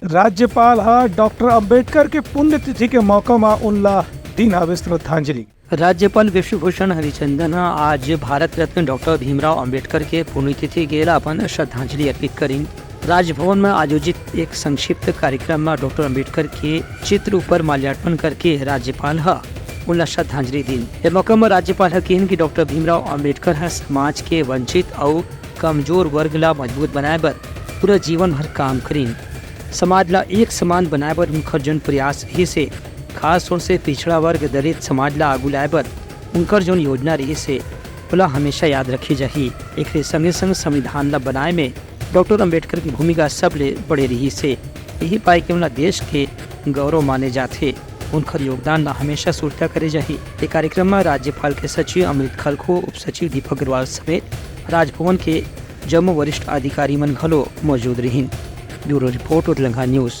राज्यपाल डॉक्टर अंबेडकर के पुण्यतिथि के मौका में उनला दीना श्रद्धांजलि। राज्यपाल विश्वभूषण हरिचंदन आज भारत रत्न डॉक्टर भीमराव अंबेडकर के पुण्यतिथि गेला अपन श्रद्धांजलि अर्पित करी। राजभवन में आयोजित एक संक्षिप्त कार्यक्रम में डॉक्टर अंबेडकर के चित्र ऊपर माल्यार्पण करके राज्यपाल उनला श्रद्धांजलि दी। इस मौका में राज्यपाल कहन कि डॉक्टर भीमराव अंबेडकर समाज के वंचित और कमजोर वर्ग ला मजबूत बनाए बर पूरा जीवन भर काम करीन। समाज ला एक समान बनाए बर उनकर जन प्रयास ही से खास तौर से पिछड़ा वर्ग दलित समाज ला आगू लाए बर उनकर जौन योजना रही से बोला हमेशा याद रखी जाही। एक संगे संग संविधान ला बनाए में डॉक्टर अंबेडकर की भूमिका सबले बड़े रही से यही पाए कि उनला देश के गौरव माने जाते। उनकर योगदान ला हमेशा सुरक्षा करे जाही। ये कार्यक्रम में राज्यपाल के सचिव अमृत खलखो, उप सचिव दीपक अग्रवाल समेत राजभवन के जम्मू वरिष्ठ अधिकारी मन घलो मौजूद रहीन। Bureau report Udalangha news.